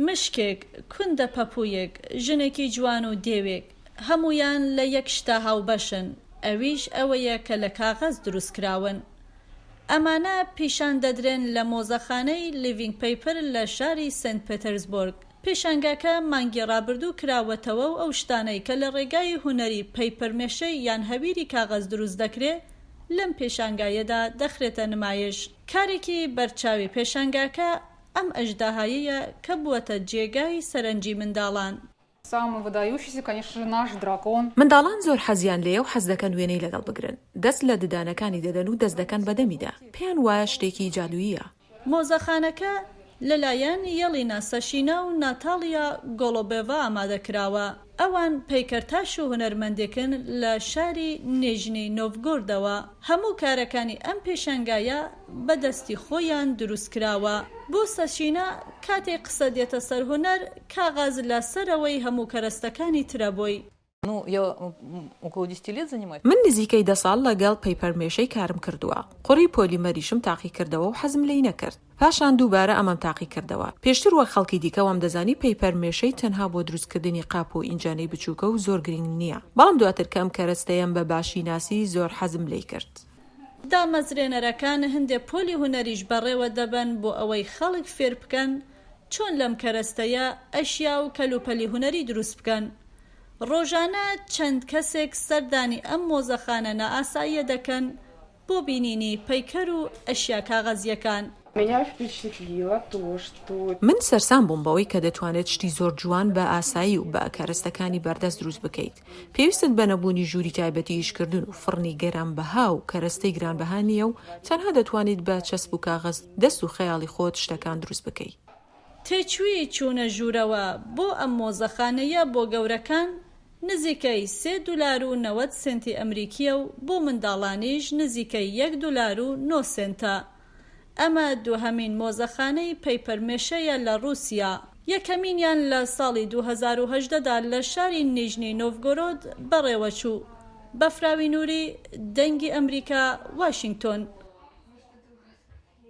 مشکێک کوندە پەپوویەک ژنێکی جوان و دێوێک هەمویان لە یەک شتا هاوبەشن ئەویش ئەوەیە کە لە کاغەز دروستکراون. ئەمانە پیشان دەدرێن لە مۆزەخانەی لیڤین پەیپەر لە شاری سنت پیترسبۆرگ. پێشانگاکە مانگی ڕابردوو کراوەتەوە و ئەو شتانەی کە لە ڕێگای هونەری پەیپەر مێشەی یان هەویری کاغەز دروست دەکرێت لەم پێشانگایەدا دەخرێتە نمایش. کارێکی بەرچاوی پێشانگاکە ئەم ئەژداهاییە کە بووەتە جێگای سەرنجی منداڵان. منداڵان زۆر حەزیان لێە و حەز دەکەن وێنەی لەگەڵ بگرن، دەست لە ددانەکانی دەدەن و دەست دەکەن بەدەمیدا، پێیان وایە شتێکی جادوویە. مۆزەخانەکە لەلایەن یەڵینا سەشینە و ناتالیا گۆڵۆبێڤا ئامادەکراوە. ئەوان پەیکەرتاش و هونەرمەندێکن لە شاری نێژنی نۆڤگۆردەوە. هەموو کارەکانی ئەم پێشانگایە بەدەستی خۆیان دروستکراوە. بۆ سەشینە کاتێک قسە دێتە سەر هونەر کاغەز لە سەرەوەی هەموو کەرەستەکانی ترە بۆی. من نزیکەی 10 ساڵ لەگەڵ پەیپەر مێشەی کارم کردووە. قوڕی پۆلیمەریشم تاقی کردەوە و حەزم لێی نەکرد. پاشان دووبارە ئەمەم تاقی کردەوە. پێشتر وەک خەڵکی دیکە وام دەزانی پەیپەر مێشەی تەنها بۆ دروستکردنی قاپ و ئینجانەی بچووکە و زۆر گرنگ نییە. بەڵام دواتر کەم کەرەستەیەم بە باشی ناسی زۆر حەزم لێی کرد. دامەزرێنەرەکان هەندێک پۆلی هونەریش بەڕێوە دەبن بۆ ئەوەی خەڵک فێر بکەن چۆن لەم کەرەستەیە ئەشیا و کەلوپەلی هونەری دروست بکەن. ڕۆژانە چەند کەسێک سەردانی ئەم مۆزەخانە نائاساییە دەکەن بۆ بینینی پەیکەر و ئەشیا کاغەزیەکان. من سەرسام بووم بەوەی کە دەتوانێت شتی زۆر جوان بە ئاسایی و بە کەرەستەکانی بەردەست دروست بکەیت. پێویستت بە نەبوونی ژووری تایبەتی ئیشکردن و فڕنی گەرانبەها و کەرەستەی گرانبەها نییە و تەنها دەتوانیت بە چەسب و کاغەز دەست و خەیاڵی خۆت شتەکان دروست بکەیت. تێچووی چوونە ژوورەوە بۆ ئەم مۆزەخانەیە بۆ گەورەکان نزیکەی $3.90 ئەمریکیە و بۆ منداڵانیش نزیکەی $1.09. ئەمە دووهەمین مۆزەخانەی پەیپەر مێشەیە لە ڕوسیا. یەکەمینیان لە ساڵی 2018دا لە شاری نیژنی نۆڤگۆرۆد بەڕێوەچوو. بەفراوی نووری، دەنگی ئەمەریکا، واشنگتۆن.